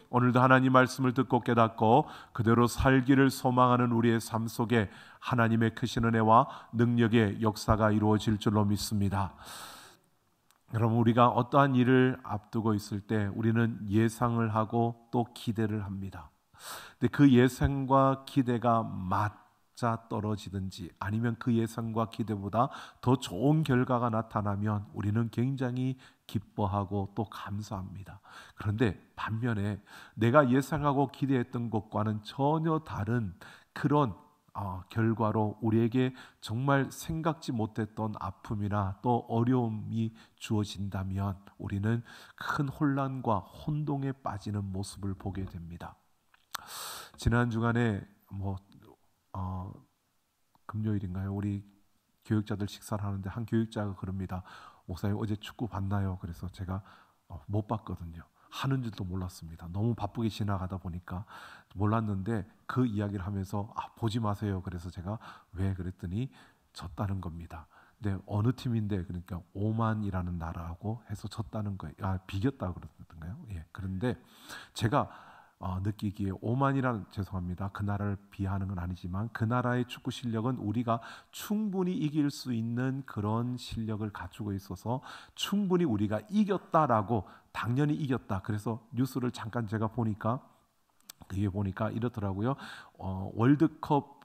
오늘도 하나님 말씀을 듣고 깨닫고 그대로 살기를 소망하는 우리의 삶 속에 하나님의 크신 은혜와 능력의 역사가 이루어질 줄로 믿습니다. 여러분, 우리가 어떠한 일을 앞두고 있을 때 우리는 예상을 하고 또 기대를 합니다. 근데 그 예상과 기대가 맞아 떨어지든지 아니면 그 예상과 기대보다 더 좋은 결과가 나타나면 우리는 굉장히 기뻐하고 또 감사합니다. 그런데 반면에 내가 예상하고 기대했던 것과는 전혀 다른 그런 결과로 우리에게 정말 생각지 못했던 아픔이나 또 어려움이 주어진다면 우리는 큰 혼란과 혼동에 빠지는 모습을 보게 됩니다. 지난 주간에 금요일인가요? 우리 교육자들 식사를 하는데 한 교육자가 그럽니다. 목사님, 어제 축구 봤나요? 그래서 제가 못 봤거든요. 하는 줄도 몰랐습니다. 너무 바쁘게 지나가다 보니까 몰랐는데 그 이야기를 하면서 보지 마세요. 그래서 제가 왜 그랬더니 졌다는 겁니다. 근데 어느 팀인데, 그러니까 오만이라는 나라하고 해서 졌다는 거예요. 비겼다고 그러던가요? 예. 그런데 제가 느끼기에 오만이라는, 죄송합니다, 그 나라를 비하하는 건 아니지만 그 나라의 축구 실력은 우리가 충분히 이길 수 있는 그런 실력을 갖추고 있어서 충분히 우리가 이겼다라고, 당연히 이겼다. 그래서 뉴스를 잠깐 제가 보니까 그게 보니까 이렇더라고요. 월드컵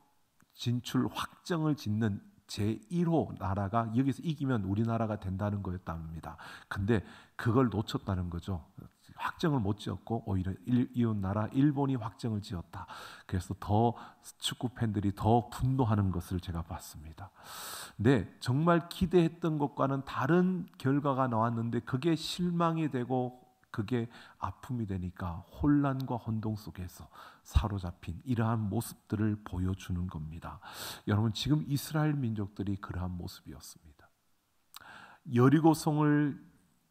진출 확정을 짓는 제1호 나라가 여기서 이기면 우리나라가 된다는 거였답니다. 근데 그걸 놓쳤다는 거죠. 확정을 못 지었고 오히려 이웃 나라 일본이 확정을 지었다. 그래서 더 축구 팬들이 더 분노하는 것을 제가 봤습니다. 네, 정말 기대했던 것과는 다른 결과가 나왔는데 그게 실망이 되고 그게 아픔이 되니까 혼란과 혼동 속에서 사로잡힌 이러한 모습들을 보여주는 겁니다. 여러분, 지금 이스라엘 민족들이 그러한 모습이었습니다. 여리고성을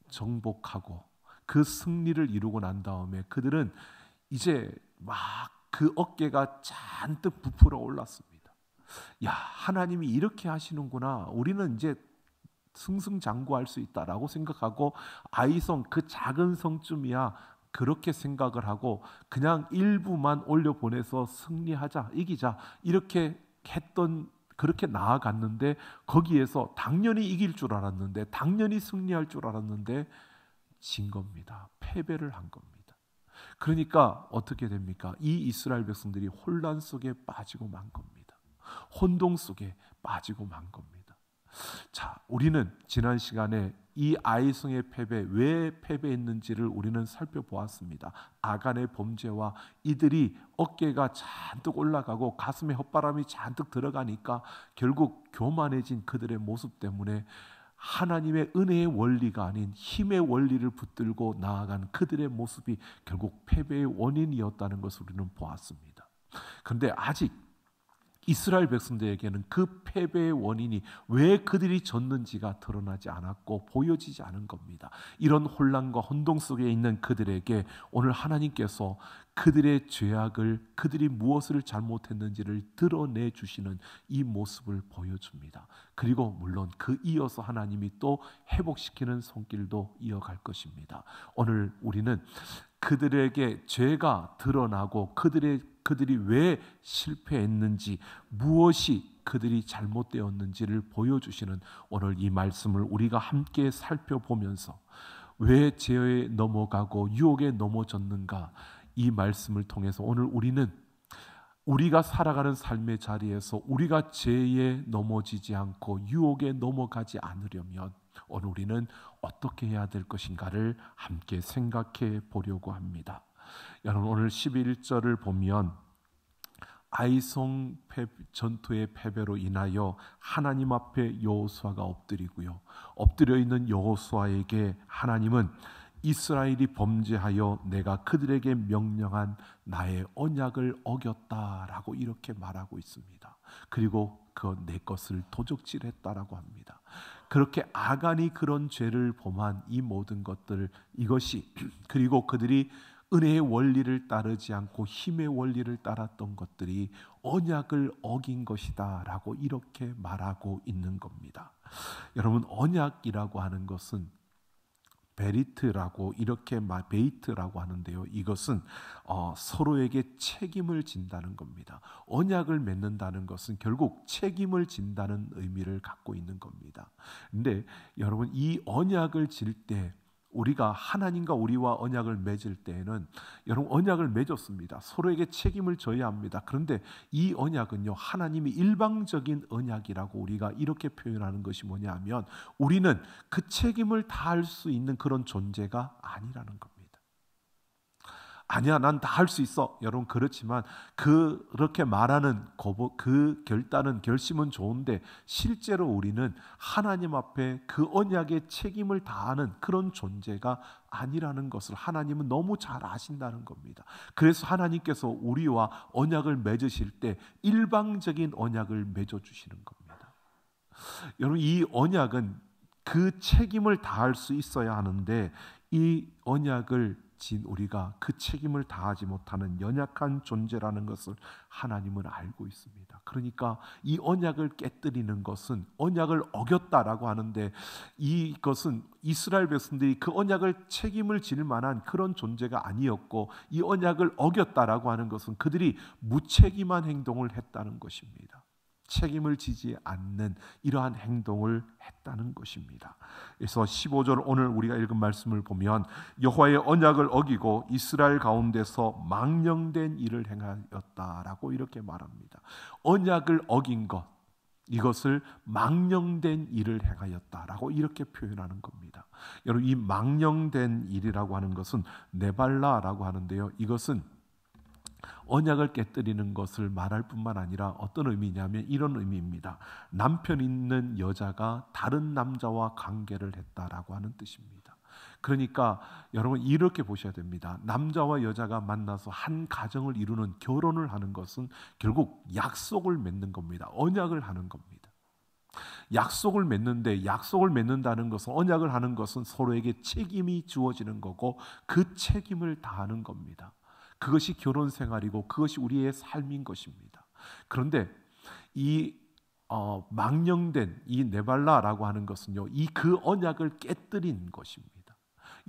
정복하고 그 승리를 이루고 난 다음에 그들은 이제 막 그 어깨가 잔뜩 부풀어 올랐습니다. 야, 하나님이 이렇게 하시는구나. 우리는 이제 승승장구할 수 있다라고 생각하고 아이성, 그 작은 성쯤이야 그렇게 생각을 하고 그냥 일부만 올려보내서 승리하자, 이기자 이렇게 했던, 그렇게 나아갔는데 거기에서 당연히 이길 줄 알았는데, 당연히 승리할 줄 알았는데 진 겁니다. 패배를 한 겁니다. 그러니까 어떻게 됩니까? 이 이스라엘 백성들이 혼란 속에 빠지고 만 겁니다. 혼동 속에 빠지고 만 겁니다. 자, 우리는 지난 시간에 이 아이성의 패배, 왜 패배했는지를 우리는 살펴보았습니다. 아간의 범죄와 이들이 어깨가 잔뜩 올라가고 가슴에 헛바람이 잔뜩 들어가니까 결국 교만해진 그들의 모습 때문에 하나님의 은혜의 원리가 아닌 힘의 원리를 붙들고 나아간 그들의 모습이 결국 패배의 원인이었다는 것을 우리는 보았습니다. 그런데 아직 이스라엘 백성들에게는 그 패배의 원인이 왜 그들이 졌는지가 드러나지 않았고 보여지지 않은 겁니다. 이런 혼란과 혼동 속에 있는 그들에게 오늘 하나님께서 그들의 죄악을, 그들이 무엇을 잘못했는지를 드러내 주시는 이 모습을 보여줍니다. 그리고 물론 그 이어서 하나님이 또 회복시키는 손길도 이어갈 것입니다. 오늘 우리는 그들에게 죄가 드러나고 그들이 왜 실패했는지, 무엇이 그들이 잘못되었는지를 보여주시는 오늘 이 말씀을 우리가 함께 살펴보면서 왜 죄에 넘어가고 유혹에 넘어졌는가, 이 말씀을 통해서 오늘 우리는 우리가 살아가는 삶의 자리에서 우리가 죄에 넘어지지 않고 유혹에 넘어가지 않으려면 오늘 우리는 어떻게 해야 될 것인가를 함께 생각해 보려고 합니다. 여러분, 오늘 11절을 보면 아이성 전투의 패배로 인하여 하나님 앞에 여호수아가 엎드리고요, 엎드려 있는 여호수아에게 하나님은 이스라엘이 범죄하여 내가 그들에게 명령한 나의 언약을 어겼다라고 이렇게 말하고 있습니다. 그리고 그 내 것을 도적질했다라고 합니다. 그렇게 아간이 그런 죄를 범한 이 모든 것들, 이것이 그리고 그들이 은혜의 원리를 따르지 않고 힘의 원리를 따랐던 것들이 언약을 어긴 것이다 라고 이렇게 말하고 있는 겁니다. 여러분, 언약이라고 하는 것은 베리트라고 이렇게 베이트라고 하는데요. 이것은 서로에게 책임을 진다는 겁니다. 언약을 맺는다는 것은 결국 책임을 진다는 의미를 갖고 있는 겁니다. 근데 여러분, 이 언약을 질 때, 우리가 하나님과 우리와 언약을 맺을 때에는 여러분, 언약을 맺었습니다. 서로에게 책임을 져야 합니다. 그런데 이 언약은요, 하나님이 일방적인 언약이라고 우리가 이렇게 표현하는 것이 뭐냐면, 우리는 그 책임을 다할 수 있는 그런 존재가 아니라는 겁니다. 아니야, 난 다 할 수 있어. 여러분, 그렇지만 그렇게 말하는 그 결단은, 결심은 좋은데 실제로 우리는 하나님 앞에 그 언약의 책임을 다하는 그런 존재가 아니라는 것을 하나님은 너무 잘 아신다는 겁니다. 그래서 하나님께서 우리와 언약을 맺으실 때 일방적인 언약을 맺어주시는 겁니다. 여러분, 이 언약은 그 책임을 다할 수 있어야 하는데, 이 언약을 진 우리가 그 책임을 다하지 못하는 연약한 존재라는 것을 하나님은 알고 있습니다. 그러니까 이 언약을 깨뜨리는 것은, 언약을 어겼다라고 하는데, 이것은 이스라엘 백성들이 그 언약을 책임을 질 만한 그런 존재가 아니었고, 이 언약을 어겼다라고 하는 것은 그들이 무책임한 행동을 했다는 것입니다. 책임을 지지 않는 이러한 행동을 했다는 것입니다. 그래서 15절, 오늘 우리가 읽은 말씀을 보면, 여호와의 언약을 어기고 이스라엘 가운데서 망령된 일을 행하였다라고 이렇게 말합니다. 언약을 어긴 것, 이것을 망령된 일을 행하였다라고 이렇게 표현하는 겁니다. 여러분, 이 망령된 일이라고 하는 것은 네발라라고 하는데요, 이것은 언약을 깨뜨리는 것을 말할 뿐만 아니라 어떤 의미냐면 이런 의미입니다. 남편 있는 여자가 다른 남자와 관계를 했다라고 하는 뜻입니다. 그러니까 여러분, 이렇게 보셔야 됩니다. 남자와 여자가 만나서 한 가정을 이루는, 결혼을 하는 것은 결국 약속을 맺는 겁니다. 언약을 하는 겁니다. 약속을 맺는데, 약속을 맺는다는 것은, 언약을 하는 것은 서로에게 책임이 주어지는 거고 그 책임을 다하는 겁니다. 그것이 결혼 생활이고 그것이 우리의 삶인 것입니다. 그런데 이 망령된 이 네발라라고 하는 것은요, 이 그 언약을 깨뜨린 것입니다.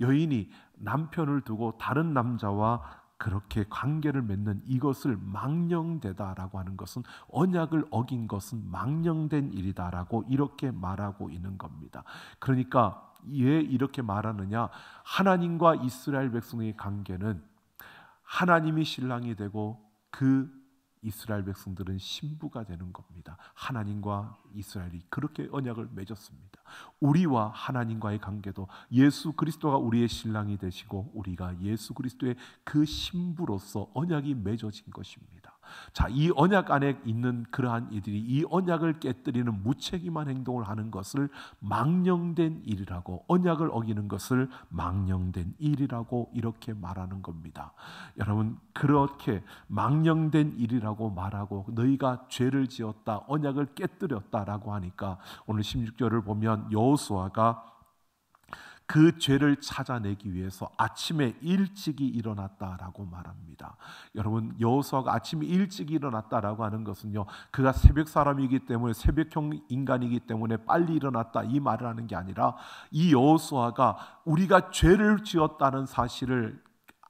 여인이 남편을 두고 다른 남자와 그렇게 관계를 맺는 이것을 망령되다라고 하는 것은, 언약을 어긴 것은 망령된 일이다라고 이렇게 말하고 있는 겁니다. 그러니까 왜 이렇게 말하느냐? 하나님과 이스라엘 백성의 관계는 하나님이 신랑이 되고 그 이스라엘 백성들은 신부가 되는 겁니다. 하나님과 이스라엘이 그렇게 언약을 맺었습니다. 우리와 하나님과의 관계도 예수 그리스도가 우리의 신랑이 되시고 우리가 예수 그리스도의 그 신부로서 언약이 맺어진 것입니다. 자, 이 언약 안에 있는 그러한 이들이 이 언약을 깨뜨리는 무책임한 행동을 하는 것을 망령된 일이라고, 언약을 어기는 것을 망령된 일이라고 이렇게 말하는 겁니다. 여러분, 그렇게 망령된 일이라고 말하고 너희가 죄를 지었다, 언약을 깨뜨렸다라고 하니까 오늘 16절을 보면 여호수아가 그 죄를 찾아내기 위해서 아침에 일찍이 일어났다라고 말합니다. 여러분, 여호수아가 아침에 일찍 일어났다라고 하는 것은요, 그가 새벽 사람이기 때문에, 새벽형 인간이기 때문에 빨리 일어났다 이 말을 하는 게 아니라, 이 여호수아가 우리가 죄를 지었다는 사실을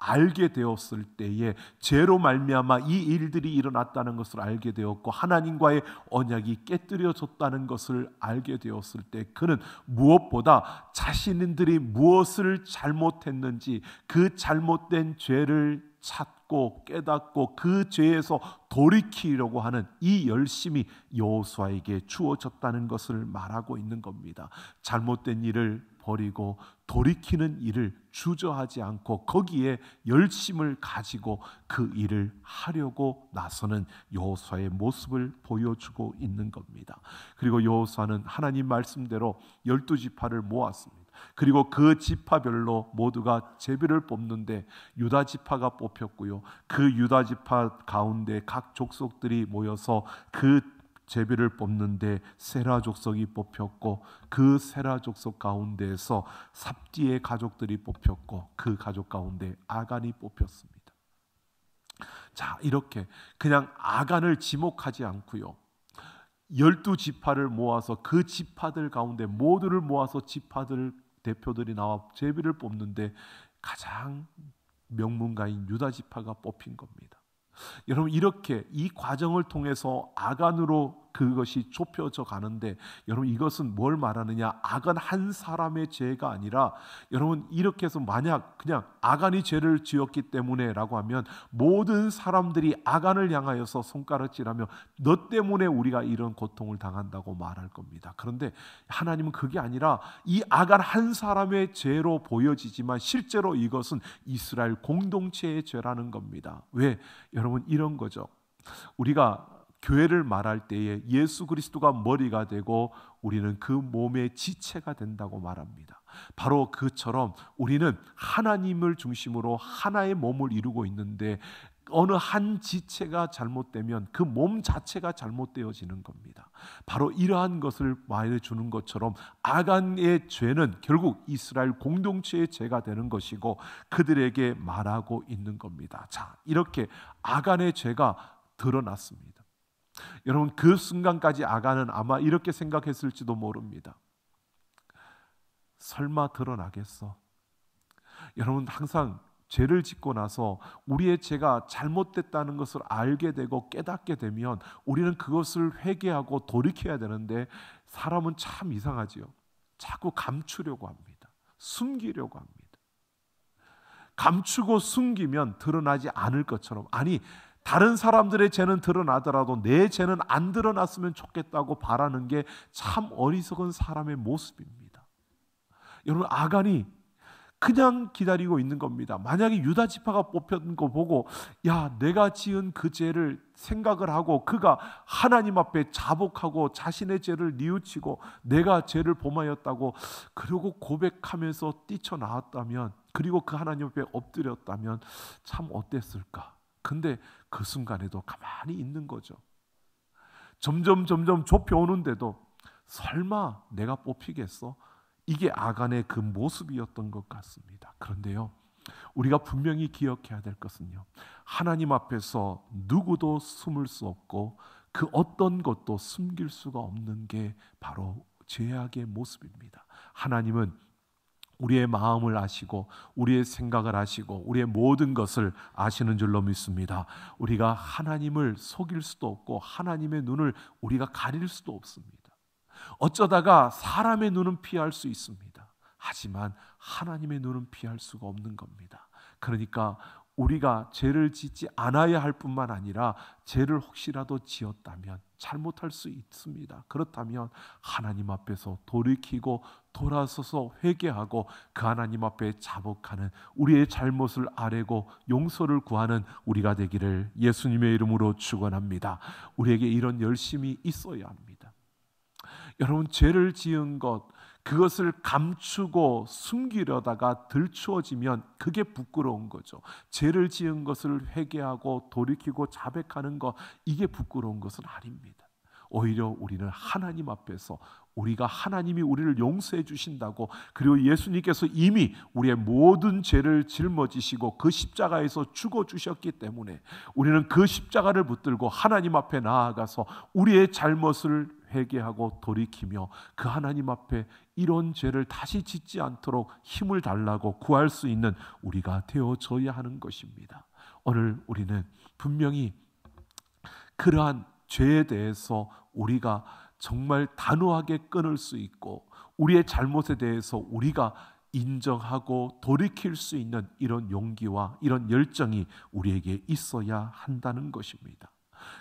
알게 되었을 때에 죄로 말미암아 이 일들이 일어났다는 것을 알게 되었고 하나님과의 언약이 깨뜨려졌다는 것을 알게 되었을 때, 그는 무엇보다 자신들이 무엇을 잘못했는지 그 잘못된 죄를 찾고 깨닫고 그 죄에서 돌이키려고 하는 이 열심이 여호수아에게 주어졌다는 것을 말하고 있는 겁니다. 잘못된 일을 버리고 돌이키는 일을 주저하지 않고 거기에 열심을 가지고 그 일을 하려고 나서는 여호수아의 모습을 보여주고 있는 겁니다. 그리고 여호수아는 하나님 말씀대로 12지파를 모았습니다. 그리고 그 지파별로 모두가 제비를 뽑는데 유다 지파가 뽑혔고요, 그 유다 지파 가운데 각 족속들이 모여서 그 제비를 뽑는데 세라 족속이 뽑혔고, 그 세라 족속 가운데에서 삽디의 가족들이 뽑혔고, 그 가족 가운데 아간이 뽑혔습니다. 자, 이렇게 그냥 아간을 지목하지 않고요, 12지파를 모아서 그 지파들 가운데 모두를 모아서 지파들 대표들이 나와 제비를 뽑는데 가장 명문가인 유다 지파가 뽑힌 겁니다. 여러분, 이렇게 이 과정을 통해서 아간으로 그것이 좁혀져 가는데, 여러분 이것은 뭘 말하느냐? 아간 한 사람의 죄가 아니라, 여러분 이렇게 해서 만약 그냥 아간이 죄를 지었기 때문에라고 하면 모든 사람들이 아간을 향하여서 손가락질하며 너 때문에 우리가 이런 고통을 당한다고 말할 겁니다. 그런데 하나님은 그게 아니라 이 아간 한 사람의 죄로 보여지지만 실제로 이것은 이스라엘 공동체의 죄라는 겁니다. 왜? 여러분 이런 거죠. 우리가 교회를 말할 때에 예수 그리스도가 머리가 되고 우리는 그 몸의 지체가 된다고 말합니다. 바로 그처럼 우리는 하나님을 중심으로 하나의 몸을 이루고 있는데 어느 한 지체가 잘못되면 그 몸 자체가 잘못되어지는 겁니다. 바로 이러한 것을 말해주는 것처럼 아간의 죄는 결국 이스라엘 공동체의 죄가 되는 것이고 그들에게 말하고 있는 겁니다. 자, 이렇게 아간의 죄가 드러났습니다. 여러분 그 순간까지 아간은 아마 이렇게 생각했을지도 모릅니다. 설마 드러나겠어? 여러분 항상 죄를 짓고 나서 우리의 죄가 잘못됐다는 것을 알게 되고 깨닫게 되면 우리는 그것을 회개하고 돌이켜야 되는데 사람은 참 이상하지요. 자꾸 감추려고 합니다. 숨기려고 합니다. 감추고 숨기면 드러나지 않을 것처럼, 아니 다른 사람들의 죄는 드러나더라도 내 죄는 안 드러났으면 좋겠다고 바라는 게 참 어리석은 사람의 모습입니다. 여러분 아간이 그냥 기다리고 있는 겁니다. 만약에 유다 지파가 뽑힌 거 보고 야 내가 지은 그 죄를 생각을 하고 그가 하나님 앞에 자복하고 자신의 죄를 뉘우치고 내가 죄를 범하였다고 그리고 고백하면서 뛰쳐나왔다면, 그리고 그 하나님 앞에 엎드렸다면 참 어땠을까? 근데 그 순간에도 가만히 있는 거죠. 점점 좁혀오는데도 설마 내가 뽑히겠어? 이게 아간의 그 모습이었던 것 같습니다. 그런데요, 우리가 분명히 기억해야 될 것은요, 하나님 앞에서 누구도 숨을 수 없고 그 어떤 것도 숨길 수가 없는 게 바로 죄악의 모습입니다. 하나님은 우리의 마음을 아시고 우리의 생각을 아시고 우리의 모든 것을 아시는 줄로 믿습니다. 우리가 하나님을 속일 수도 없고 하나님의 눈을 우리가 가릴 수도 없습니다. 어쩌다가 사람의 눈은 피할 수 있습니다. 하지만 하나님의 눈은 피할 수가 없는 겁니다. 그러니까 우리가 죄를 짓지 않아야 할 뿐만 아니라 죄를 혹시라도 지었다면 잘못할 수 있습니다. 그렇다면 하나님 앞에서 돌이키고 돌아서서 회개하고 그 하나님 앞에 자복하는, 우리의 잘못을 아뢰고 용서를 구하는 우리가 되기를 예수님의 이름으로 축원합니다. 우리에게 이런 열심이 있어야 합니다. 여러분 죄를 지은 것, 그것을 감추고 숨기려다가 들추어지면 그게 부끄러운 거죠. 죄를 지은 것을 회개하고 돌이키고 자백하는 것, 이게 부끄러운 것은 아닙니다. 오히려 우리는 하나님 앞에서 우리가 하나님이 우리를 용서해 주신다고, 그리고 예수님께서 이미 우리의 모든 죄를 짊어지시고 그 십자가에서 죽어 주셨기 때문에 우리는 그 십자가를 붙들고 하나님 앞에 나아가서 우리의 잘못을 회개하고 돌이키며 그 하나님 앞에 이런 죄를 다시 짓지 않도록 힘을 달라고 구할 수 있는 우리가 되어져야 하는 것입니다. 오늘 우리는 분명히 그러한 죄에 대해서 우리가 정말 단호하게 끊을 수 있고 우리의 잘못에 대해서 우리가 인정하고 돌이킬 수 있는 이런 용기와 이런 열정이 우리에게 있어야 한다는 것입니다.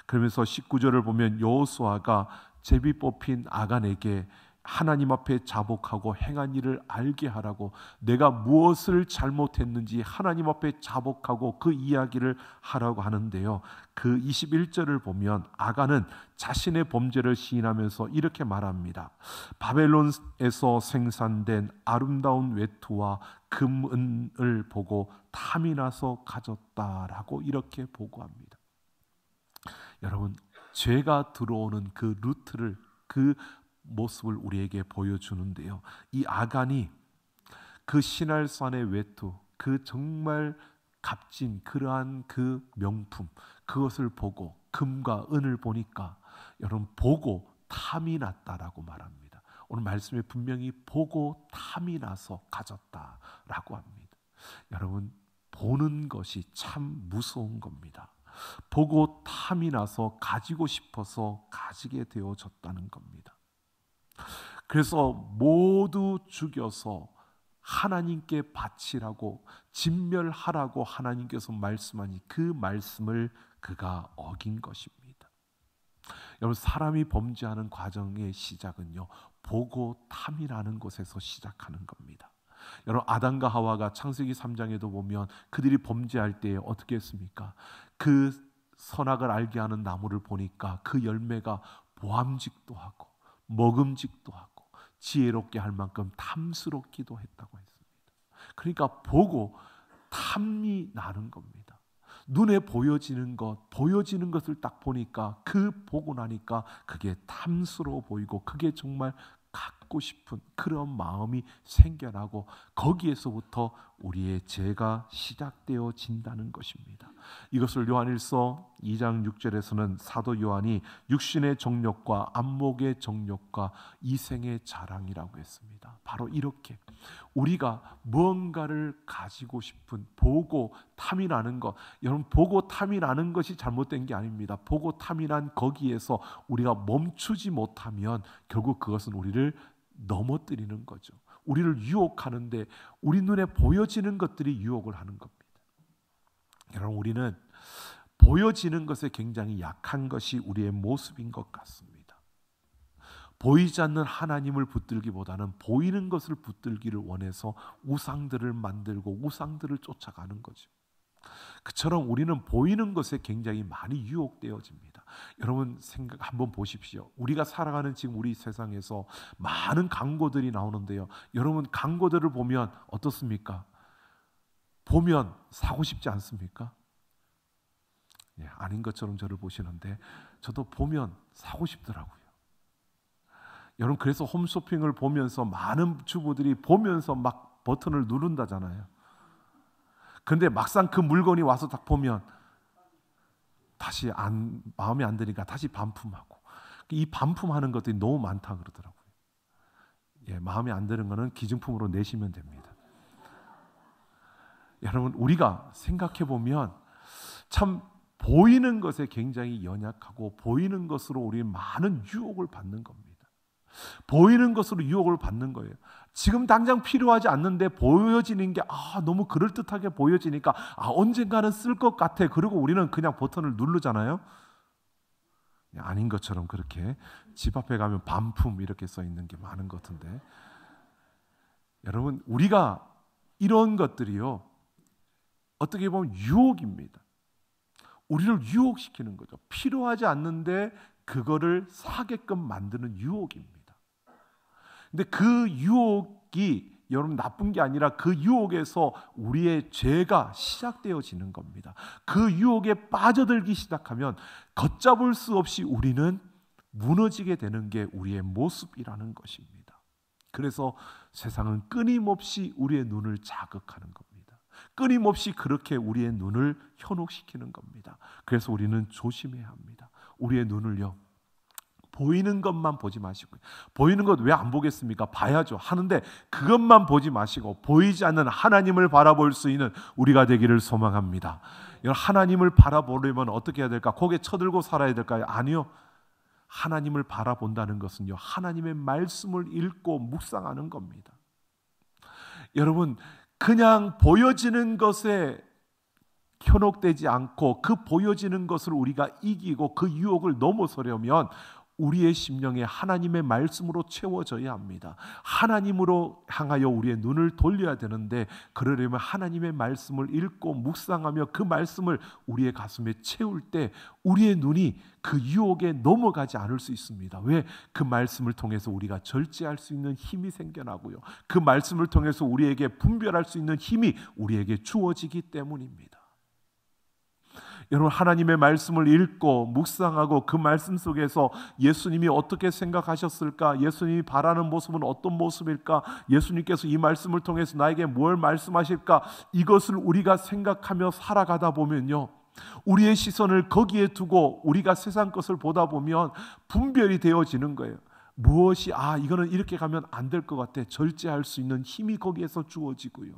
그러면서 19절을 보면 여호수아가 제비 뽑힌 아간에게 하나님 앞에 자복하고 행한 일을 알게 하라고, 내가 무엇을 잘못했는지 하나님 앞에 자복하고 그 이야기를 하라고 하는데요, 그 21절을 보면 아간은 자신의 범죄를 시인하면서 이렇게 말합니다. 바벨론에서 생산된 아름다운 외투와 금은을 보고 탐이 나서 가졌다라고 이렇게 보고합니다. 여러분, 죄가 들어오는 그 루트를, 그 모습을 우리에게 보여주는데요, 이 아간이 그 시날산의 외투, 그 정말 값진 그러한 그 명품, 그것을 보고 금과 은을 보니까 여러분 보고 탐이 났다라고 말합니다. 오늘 말씀에 분명히 보고 탐이 나서 가졌다라고 합니다. 여러분, 보는 것이 참 무서운 겁니다. 보고 탐이 나서 가지고 싶어서 가지게 되어졌다는 겁니다. 그래서 모두 죽여서 하나님께 바치라고, 진멸하라고 하나님께서 말씀하니 그 말씀을 그가 어긴 것입니다. 여러분, 사람이 범죄하는 과정의 시작은요, 보고 탐이라는 곳에서 시작하는 겁니다. 여러분, 아담과 하와가 창세기 3장에도 보면 그들이 범죄할 때 어떻게 했습니까? 그 선악을 알게 하는 나무를 보니까 그 열매가 보암직도 하고 먹음직도 하고 지혜롭게 할 만큼 탐스럽기도 했다고 했습니다. 그러니까 보고 탐이 나는 겁니다. 눈에 보여지는 것을 딱 보니까, 그 보고 나니까 그게 탐스러워 보이고 그게 정말 갖고 싶은 그런 마음이 생겨나고, 거기에서부터 우리의 죄가 시작되어진다는 것입니다. 이것을 요한일서 2장 6절에서는 사도 요한이 육신의 정욕과 안목의 정욕과 이생의 자랑이라고 했습니다. 바로 이렇게 우리가 무언가를 가지고 싶은, 보고 탐이 나는 것, 여러분, 보고 탐이 나는 것이 잘못된 게 아닙니다. 보고 탐이 난 거기에서 우리가 멈추지 못하면 결국 그것은 우리를 넘어뜨리는 거죠. 우리를 유혹하는데 우리 눈에 보여지는 것들이 유혹을 하는 겁니다. 여러분, 우리는 보여지는 것에 굉장히 약한 것이 우리의 모습인 것 같습니다. 보이지 않는 하나님을 붙들기보다는 보이는 것을 붙들기를 원해서 우상들을 만들고 우상들을 쫓아가는 거죠. 그처럼 우리는 보이는 것에 굉장히 많이 유혹되어집니다. 여러분, 생각 한번 보십시오. 우리가 살아가는 지금 우리 세상에서 많은 광고들이 나오는데요, 여러분, 광고들을 보면 어떻습니까? 보면 사고 싶지 않습니까? 예, 아닌 것처럼 저를 보시는데 저도 보면 사고 싶더라고요. 여러분, 그래서 홈쇼핑을 보면서 많은 주부들이 보면서 막 버튼을 누른다잖아요. 그런데 막상 그 물건이 와서 딱 보면 다시 마음에 안 드니까 다시 반품하고, 이 반품하는 것들이 너무 많다 그러더라고요. 예, 마음에 안 드는 거는 기증품으로 내시면 됩니다. 여러분, 우리가 생각해 보면 참 보이는 것에 굉장히 연약하고, 보이는 것으로 우리는 많은 유혹을 받는 겁니다. 보이는 것으로 유혹을 받는 거예요. 지금 당장 필요하지 않는데 보여지는 게 너무 그럴듯하게 보여지니까 언젠가는 쓸 것 같아. 그리고 우리는 그냥 버튼을 누르잖아요. 아닌 것처럼 그렇게 집 앞에 가면 반품 이렇게 써 있는 게 많은 것 같은데, 여러분, 우리가 이런 것들이요, 어떻게 보면 유혹입니다. 우리를 유혹시키는 거죠. 필요하지 않는데 그거를 사게끔 만드는 유혹입니다. 근데 그 유혹이 여러분 나쁜 게 아니라 그 유혹에서 우리의 죄가 시작되어지는 겁니다. 그 유혹에 빠져들기 시작하면 걷잡을 수 없이 우리는 무너지게 되는 게 우리의 모습이라는 것입니다. 그래서 세상은 끊임없이 우리의 눈을 자극하는 겁니다. 끊임없이 그렇게 우리의 눈을 현혹시키는 겁니다. 그래서 우리는 조심해야 합니다. 우리의 눈을요, 보이는 것만 보지 마시고, 보이는 것 왜 안 보겠습니까? 봐야죠. 하는데 그것만 보지 마시고 보이지 않는 하나님을 바라볼 수 있는 우리가 되기를 소망합니다. 하나님을 바라보려면 어떻게 해야 될까? 고개 쳐들고 살아야 될까요? 아니요. 하나님을 바라본다는 것은요, 하나님의 말씀을 읽고 묵상하는 겁니다. 여러분, 그냥 보여지는 것에 현혹되지 않고 그 보여지는 것을 우리가 이기고 그 유혹을 넘어서려면 우리의 심령에 하나님의 말씀으로 채워져야 합니다. 하나님으로 향하여 우리의 눈을 돌려야 되는데, 그러려면 하나님의 말씀을 읽고 묵상하며 그 말씀을 우리의 가슴에 채울 때 우리의 눈이 그 유혹에 넘어가지 않을 수 있습니다. 왜? 그 말씀을 통해서 우리가 절제할 수 있는 힘이 생겨나고요, 그 말씀을 통해서 우리에게 분별할 수 있는 힘이 우리에게 주어지기 때문입니다. 여러분, 하나님의 말씀을 읽고 묵상하고 그 말씀 속에서 예수님이 어떻게 생각하셨을까? 예수님이 바라는 모습은 어떤 모습일까? 예수님께서 이 말씀을 통해서 나에게 뭘 말씀하실까? 이것을 우리가 생각하며 살아가다 보면요, 우리의 시선을 거기에 두고 우리가 세상 것을 보다 보면 분별이 되어지는 거예요. 무엇이 이거는 이렇게 가면 안 될 것 같아 절제할 수 있는 힘이 거기에서 주어지고요.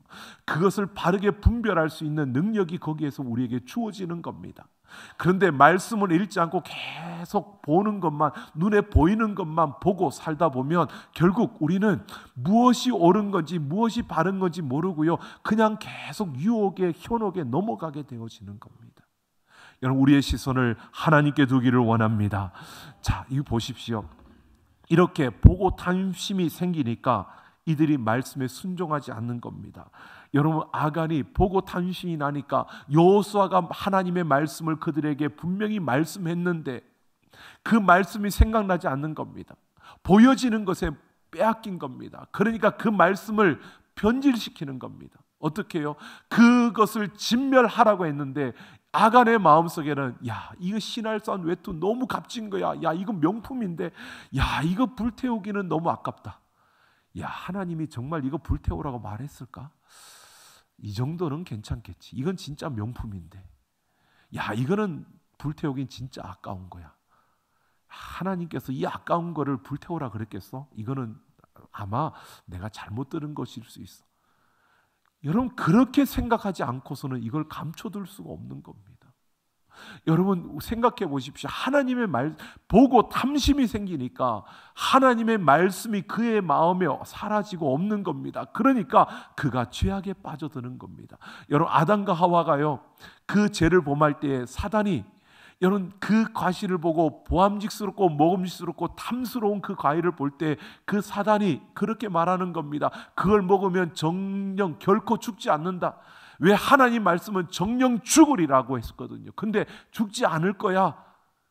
그것을 바르게 분별할 수 있는 능력이 거기에서 우리에게 주어지는 겁니다. 그런데 말씀을 읽지 않고 계속 보는 것만, 눈에 보이는 것만 보고 살다 보면 결국 우리는 무엇이 옳은 건지 무엇이 바른 건지 모르고요, 그냥 계속 유혹에 현혹에 넘어가게 되어지는 겁니다. 여러분, 우리의 시선을 하나님께 두기를 원합니다. 자, 이거 보십시오. 이렇게 보고 탐심이 생기니까 이들이 말씀에 순종하지 않는 겁니다. 여러분, 아간이 보고 탐심이 나니까 여호수아가 하나님의 말씀을 그들에게 분명히 말씀했는데 그 말씀이 생각나지 않는 겁니다. 보여지는 것에 빼앗긴 겁니다. 그러니까 그 말씀을 변질시키는 겁니다. 어떻게 해요? 그것을 진멸하라고 했는데 아간의 마음속에는 이거 신할산 외투 너무 값진 거야. 이거 명품인데 이거 불태우기는 너무 아깝다. 하나님이 정말 이거 불태우라고 말했을까? 이 정도는 괜찮겠지. 이건 진짜 명품인데 이거는 불태우긴 진짜 아까운 거야. 하나님께서 이 아까운 거를 불태우라 그랬겠어? 이거는 아마 내가 잘못 들은 것일 수 있어. 여러분, 그렇게 생각하지 않고서는 이걸 감춰둘 수가 없는 겁니다. 여러분, 생각해 보십시오. 하나님의 말 보고 탐심이 생기니까 하나님의 말씀이 그의 마음에 사라지고 없는 겁니다. 그러니까 그가 죄악에 빠져드는 겁니다. 여러분, 아담과 하와가요, 그 죄를 범할 때에 사단이, 여러분, 그 과실을 보고 보암직스럽고 먹음직스럽고 탐스러운 그 과일을 볼 때 그 사단이 그렇게 말하는 겁니다. 그걸 먹으면 정령 결코 죽지 않는다. 왜? 하나님 말씀은 정령 죽으리라고 했었거든요. 근데 죽지 않을 거야.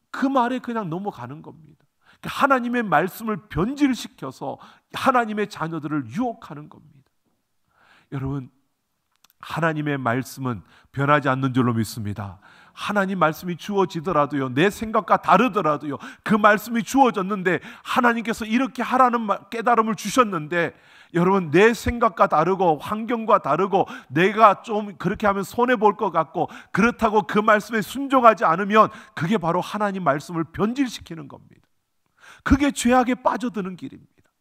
그 말에 그냥 넘어가는 겁니다. 하나님의 말씀을 변질시켜서 하나님의 자녀들을 유혹하는 겁니다. 여러분, 하나님의 말씀은 변하지 않는 줄로 믿습니다. 하나님 말씀이 주어지더라도요, 내 생각과 다르더라도요, 그 말씀이 주어졌는데 하나님께서 이렇게 하라는 깨달음을 주셨는데, 여러분, 내 생각과 다르고 환경과 다르고 내가 좀 그렇게 하면 손해볼 것 같고 그렇다고 그 말씀에 순종하지 않으면 그게 바로 하나님 말씀을 변질시키는 겁니다. 그게 죄악에 빠져드는 길입니다.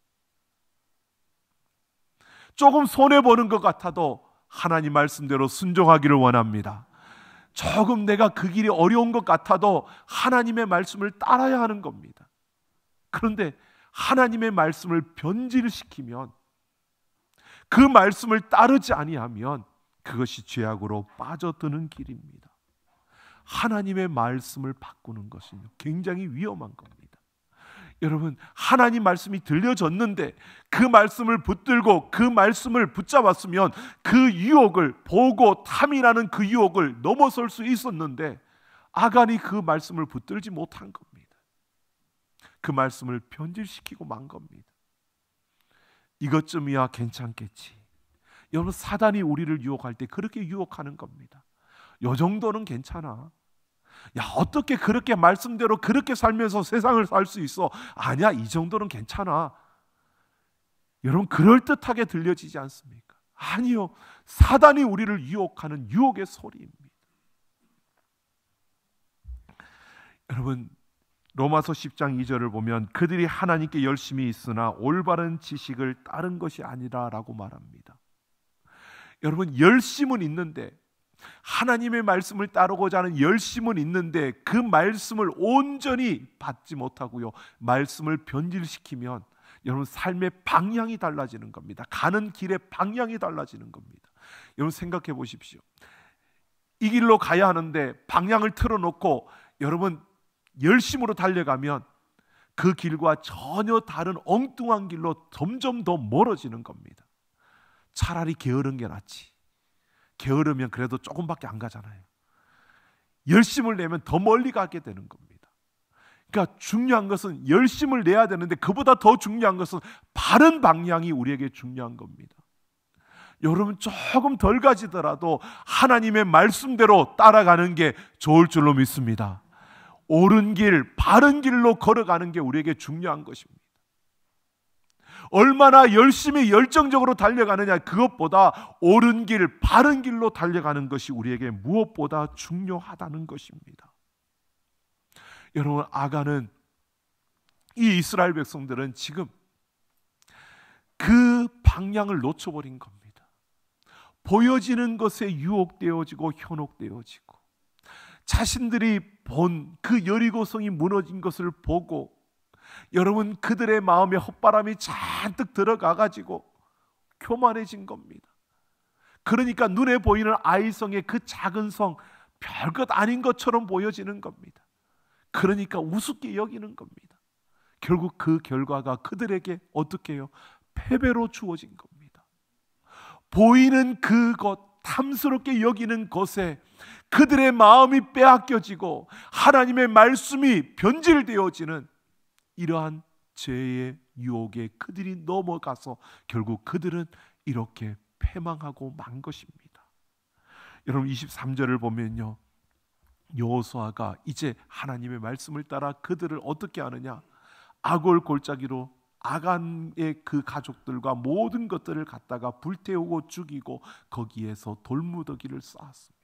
조금 손해보는 것 같아도 하나님 말씀대로 순종하기를 원합니다. 조금 내가 그 길이 어려운 것 같아도 하나님의 말씀을 따라야 하는 겁니다. 그런데 하나님의 말씀을 변질시키면, 그 말씀을 따르지 아니하면 그것이 죄악으로 빠져드는 길입니다. 하나님의 말씀을 바꾸는 것은요, 굉장히 위험한 겁니다. 여러분, 하나님 말씀이 들려졌는데 그 말씀을 붙들고 그 말씀을 붙잡았으면 그 유혹을, 보고 탐이라는 그 유혹을 넘어설 수 있었는데 아간이 그 말씀을 붙들지 못한 겁니다. 그 말씀을 변질시키고 만 겁니다. 이것쯤이야 괜찮겠지. 여러분, 사단이 우리를 유혹할 때 그렇게 유혹하는 겁니다. 요 정도는 괜찮아. 어떻게 그렇게 말씀대로 그렇게 살면서 세상을 살 수 있어? 아니야, 이 정도는 괜찮아. 여러분, 그럴듯하게 들려지지 않습니까? 아니요, 사단이 우리를 유혹하는 유혹의 소리입니다. 여러분, 로마서 10장 2절을 보면 그들이 하나님께 열심히 있으나 올바른 지식을 따른 것이 아니라 라고 말합니다. 여러분, 열심은 있는데, 하나님의 말씀을 따르고자 하는 열심은 있는데 그 말씀을 온전히 받지 못하고요, 말씀을 변질시키면 여러분, 삶의 방향이 달라지는 겁니다. 가는 길의 방향이 달라지는 겁니다. 여러분, 생각해 보십시오. 이 길로 가야 하는데 방향을 틀어놓고 여러분 열심으로 달려가면 그 길과 전혀 다른 엉뚱한 길로 점점 더 멀어지는 겁니다. 차라리 게으른 게 낫지. 게으르면 그래도 조금밖에 안 가잖아요. 열심을 내면 더 멀리 가게 되는 겁니다. 그러니까 중요한 것은 열심을 내야 되는데 그보다 더 중요한 것은 바른 방향이 우리에게 중요한 겁니다. 여러분, 조금 덜 가지더라도 하나님의 말씀대로 따라가는 게 좋을 줄로 믿습니다. 옳은 길, 바른 길로 걸어가는 게 우리에게 중요한 것입니다. 얼마나 열심히 열정적으로 달려가느냐, 그것보다 옳은 길, 바른 길로 달려가는 것이 우리에게 무엇보다 중요하다는 것입니다. 여러분, 아간은 이 이스라엘 백성들은 지금 그 방향을 놓쳐버린 겁니다. 보여지는 것에 유혹되어지고 현혹되어지고, 자신들이 본 그 여리고성이 무너진 것을 보고 여러분 그들의 마음에 헛바람이 잔뜩 들어가 가지고 교만해진 겁니다. 그러니까 눈에 보이는 아이성의 그 작은 성, 별것 아닌 것처럼 보여지는 겁니다. 그러니까 우습게 여기는 겁니다. 결국 그 결과가 그들에게 어떻게 해요? 패배로 주어진 겁니다. 보이는 그것, 탐스럽게 여기는 것에 그들의 마음이 빼앗겨지고 하나님의 말씀이 변질되어지는 이러한 죄의 유혹에 그들이 넘어가서 결국 그들은 이렇게 패망하고 만 것입니다. 여러분 23절을 보면요, 여호수아가 이제 하나님의 말씀을 따라 그들을 어떻게 하느냐, 아골 골짜기로 아간의 그 가족들과 모든 것들을 갖다가 불태우고 죽이고 거기에서 돌무더기를 쌓았습니다.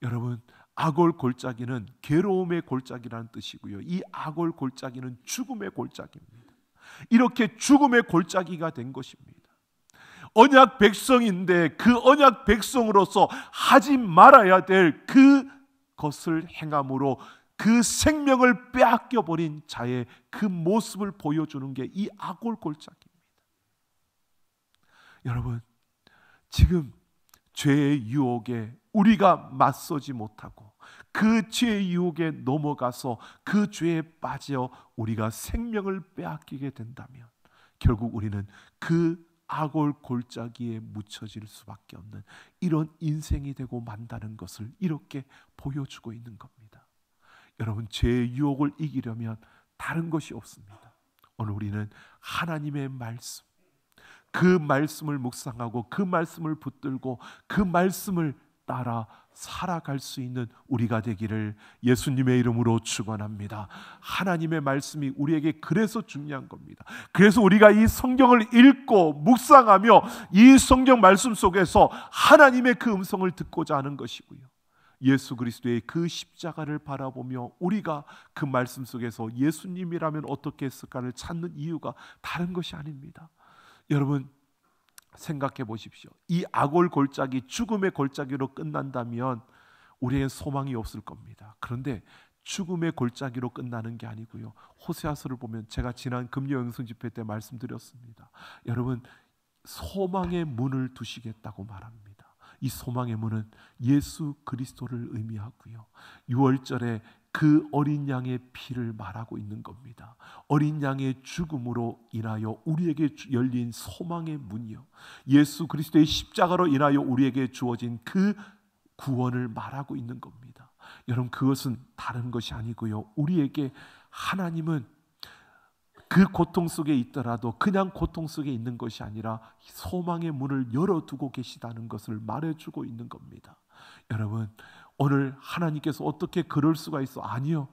여러분 아골 골짜기는 괴로움의 골짜기라는 뜻이고요, 이 아골 골짜기는 죽음의 골짜기입니다. 이렇게 죽음의 골짜기가 된 것입니다. 언약 백성인데 그 언약 백성으로서 하지 말아야 될 그것을 행함으로 그 생명을 빼앗겨 버린 자의 그 모습을 보여주는 게 이 아골 골짜기입니다. 여러분 지금 죄의 유혹에 우리가 맞서지 못하고 그 죄의 유혹에 넘어가서 그 죄에 빠져 우리가 생명을 빼앗기게 된다면 결국 우리는 그 아골 골짜기에 묻혀질 수밖에 없는 이런 인생이 되고 만다는 것을 이렇게 보여주고 있는 겁니다. 여러분 죄의 유혹을 이기려면 다른 것이 없습니다. 오늘 우리는 하나님의 말씀, 그 말씀을 묵상하고 그 말씀을 붙들고 그 말씀을 따라 살아갈 수 있는 우리가 되기를 예수님의 이름으로 축원합니다. 하나님의 말씀이 우리에게 그래서 중요한 겁니다. 그래서 우리가 이 성경을 읽고 묵상하며 이 성경 말씀 속에서 하나님의 그 음성을 듣고자 하는 것이고요, 예수 그리스도의 그 십자가를 바라보며 우리가 그 말씀 속에서 예수님이라면 어떻게 했을까를 찾는 이유가 다른 것이 아닙니다. 여러분 생각해 보십시오. 이 아골 골짜기, 죽음의 골짜기로 끝난다면 우리에겐 소망이 없을 겁니다. 그런데 죽음의 골짜기로 끝나는 게 아니고요, 호세아서를 보면 제가 지난 금요 영성 집회 때 말씀드렸습니다. 여러분 소망의 문을 두시겠다고 말합니다. 이 소망의 문은 예수 그리스도를 의미하고요, 6월절에 그 어린 양의 피를 말하고 있는 겁니다. 어린 양의 죽음으로 인하여 우리에게 열린 소망의 문이요, 예수 그리스도의 십자가로 인하여 우리에게 주어진 그 구원을 말하고 있는 겁니다. 여러분 그것은 다른 것이 아니고요, 우리에게 하나님은 그 고통 속에 있더라도 그냥 고통 속에 있는 것이 아니라 소망의 문을 열어두고 계시다는 것을 말해주고 있는 겁니다. 여러분 오늘 하나님께서 어떻게 그럴 수가 있어? 아니요,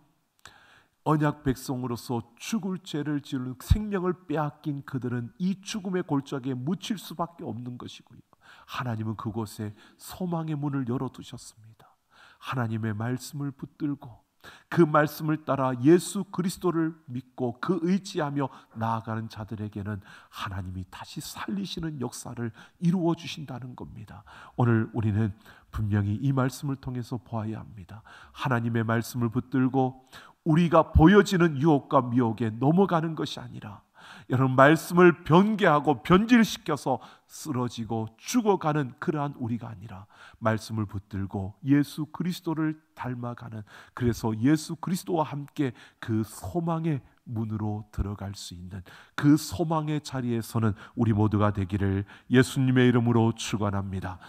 언약 백성으로서 죽을 죄를 지은 생명을 빼앗긴 그들은 이 죽음의 골짜기에 묻힐 수밖에 없는 것이고요, 하나님은 그곳에 소망의 문을 열어두셨습니다. 하나님의 말씀을 붙들고 그 말씀을 따라 예수 그리스도를 믿고 그 의지하며 나아가는 자들에게는 하나님이 다시 살리시는 역사를 이루어 주신다는 겁니다. 오늘 우리는 분명히 이 말씀을 통해서 보아야 합니다. 하나님의 말씀을 붙들고 우리가 보여지는 유혹과 미혹에 넘어가는 것이 아니라 여러분 말씀을 변개하고 변질시켜서 쓰러지고 죽어가는 그러한 우리가 아니라 말씀을 붙들고 예수 그리스도를 닮아가는, 그래서 예수 그리스도와 함께 그 소망의 문으로 들어갈 수 있는 그 소망의 자리에서는 우리 모두가 되기를 예수님의 이름으로 축원합니다.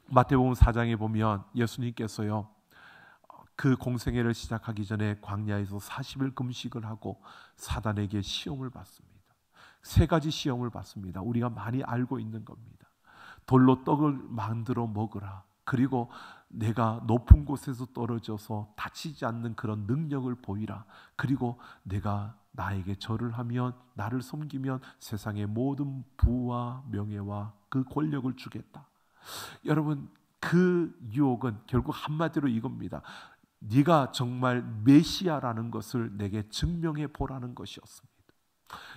마태복음 4장에 보면 예수님께서요 그 공생애를 시작하기 전에 광야에서 40일 금식을 하고 사단에게 시험을 받습니다. 세 가지 시험을 받습니다. 우리가 많이 알고 있는 겁니다. 돌로 떡을 만들어 먹으라, 그리고 내가 높은 곳에서 떨어져서 다치지 않는 그런 능력을 보이라, 그리고 내가 나에게 절을 하면 나를 섬기면 세상의 모든 부와 명예와 그 권력을 주겠다. 여러분 그 유혹은 결국 한마디로 이겁니다. 네가 정말 메시아라는 것을 내게 증명해 보라는 것이었습니다.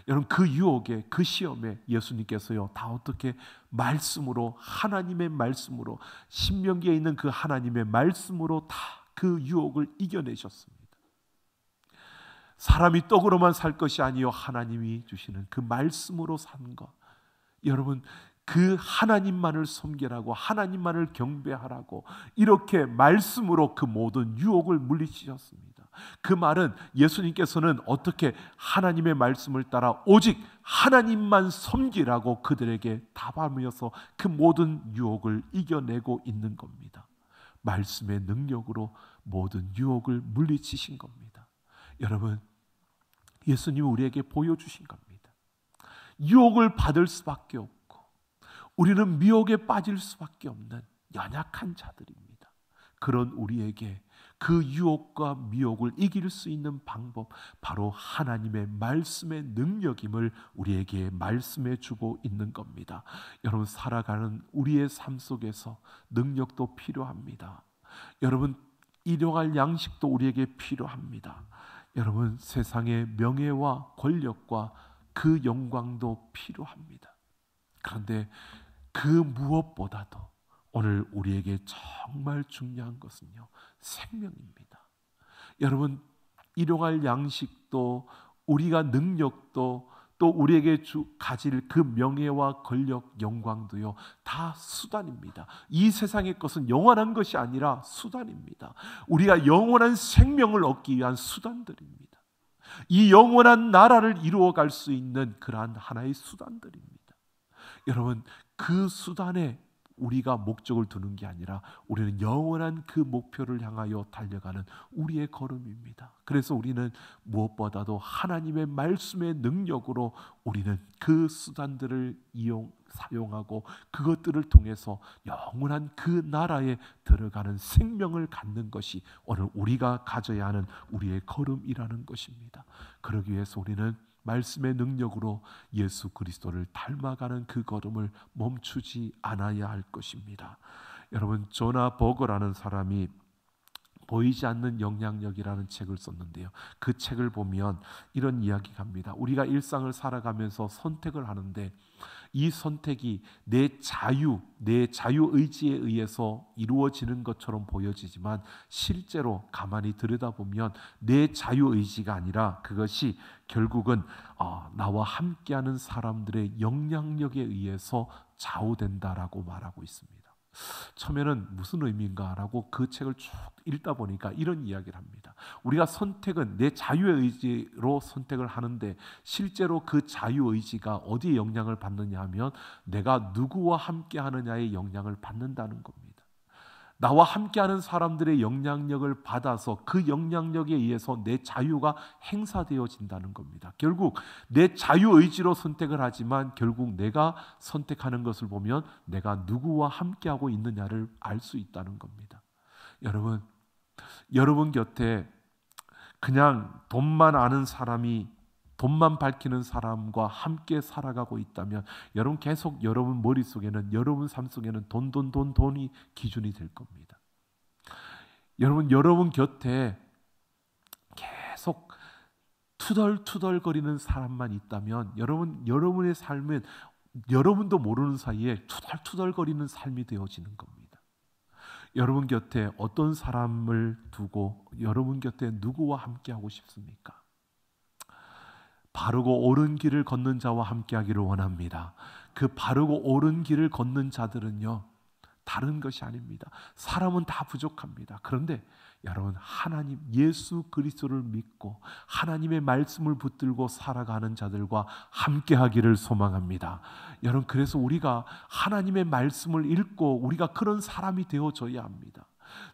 여러분, 그 유혹에, 그 시험에 예수님께서요 다 어떻게 말씀으로, 하나님의 말씀으로, 신명기에 있는 그 하나님의 말씀으로 다 그 유혹을 이겨내셨습니다. 사람이 떡으로만 살 것이 아니요 하나님이 주시는 그 말씀으로 산 것. 여러분, 그 하나님만을 섬기라고, 하나님만을 경배하라고 이렇게 말씀으로 그 모든 유혹을 물리치셨습니다. 그 말은 예수님께서는 어떻게 하나님의 말씀을 따라 오직 하나님만 섬기라고 그들에게 답하면서 그 모든 유혹을 이겨내고 있는 겁니다. 말씀의 능력으로 모든 유혹을 물리치신 겁니다. 여러분, 예수님이 우리에게 보여주신 겁니다. 유혹을 받을 수밖에 없고 우리는 미혹에 빠질 수밖에 없는 연약한 자들입니다. 그런 우리에게 그 유혹과 미혹을 이길 수 있는 방법, 바로 하나님의 말씀의 능력임을 우리에게 말씀해 주고 있는 겁니다. 여러분, 살아가는 우리의 삶 속에서 능력도 필요합니다. 여러분, 일용할 양식도 우리에게 필요합니다. 여러분, 세상의 명예와 권력과 그 영광도 필요합니다. 그런데 그 무엇보다도 오늘 우리에게 정말 중요한 것은요, 생명입니다. 여러분, 일용할 양식도, 우리가 능력도, 또 우리에게 가질 그 명예와 권력, 영광도요 다 수단입니다. 이 세상의 것은 영원한 것이 아니라 수단입니다. 우리가 영원한 생명을 얻기 위한 수단들입니다. 이 영원한 나라를 이루어갈 수 있는 그러한 하나의 수단들입니다. 여러분, 그 수단에 우리가 목적을 두는 게 아니라 우리는 영원한 그 목표를 향하여 달려가는 우리의 걸음입니다. 그래서 우리는 무엇보다도 하나님의 말씀의 능력으로 우리는 그 수단들을 사용하고 그것들을 통해서 영원한 그 나라에 들어가는 생명을 갖는 것이 오늘 우리가 가져야 하는 우리의 걸음이라는 것입니다. 그러기 위해서 우리는 말씀의 능력으로 예수 그리스도를 닮아가는 그 걸음을 멈추지 않아야 할 것입니다. 여러분, 조나 버거라는 사람이 보이지 않는 영향력이라는 책을 썼는데요, 그 책을 보면 이런 이야기가 합니다. 우리가 일상을 살아가면서 선택을 하는데 이 선택이 내 자유의지에 의해서 이루어지는 것처럼 보여지지만 실제로 가만히 들여다보면 내 자유의지가 아니라 그것이 결국은 나와 함께하는 사람들의 영향력에 의해서 좌우된다라고 말하고 있습니다. 처음에는 무슨 의미인가라고 그 책을 쭉 읽다 보니까 이런 이야기를 합니다. 우리가 선택은 내 자유의 의지로 선택을 하는데 실제로 그 자유의지가 어디에 영향을 받느냐 하면 내가 누구와 함께 하느냐에 영향을 받는다는 겁니다. 나와 함께하는 사람들의 영향력을 받아서 그 영향력에 의해서 내 자유가 행사되어진다는 겁니다. 결국 내 자유의지로 선택을 하지만 결국 내가 선택하는 것을 보면 내가 누구와 함께하고 있느냐를 알 수 있다는 겁니다. 여러분 곁에 그냥 돈만 아는 사람이, 돈만 밝히는 사람과 함께 살아가고 있다면 여러분 계속 여러분 머릿속에는, 여러분 삶 속에는 돈이 기준이 될 겁니다. 여러분 곁에 계속 투덜투덜거리는 사람만 있다면 여러분의 삶은 여러분도 모르는 사이에 투덜투덜거리는 삶이 되어지는 겁니다. 여러분 곁에 어떤 사람을 두고 여러분 곁에 누구와 함께하고 싶습니까? 바르고 옳은 길을 걷는 자와 함께하기를 원합니다. 그 바르고 옳은 길을 걷는 자들은요, 다른 것이 아닙니다. 사람은 다 부족합니다. 그런데 여러분, 하나님 예수 그리스도를 믿고 하나님의 말씀을 붙들고 살아가는 자들과 함께하기를 소망합니다. 여러분, 그래서 우리가 하나님의 말씀을 읽고 우리가 그런 사람이 되어져야 합니다.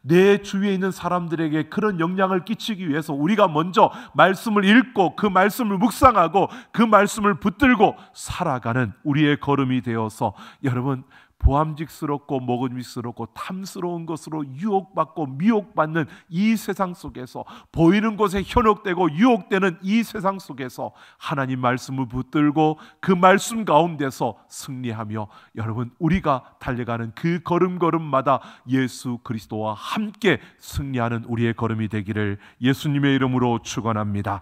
내 주위에 있는 사람들에게 그런 영향을 끼치기 위해서 우리가 먼저 말씀을 읽고 그 말씀을 묵상하고 그 말씀을 붙들고 살아가는 우리의 걸음이 되어서 여러분, 보암직스럽고 먹음직스럽고 탐스러운 것으로 유혹받고 미혹받는 이 세상 속에서, 보이는 곳에 현혹되고 유혹되는 이 세상 속에서 하나님 말씀을 붙들고 그 말씀 가운데서 승리하며, 여러분 우리가 달려가는 그 걸음걸음마다 예수 그리스도와 함께 승리하는 우리의 걸음이 되기를 예수님의 이름으로 축원합니다.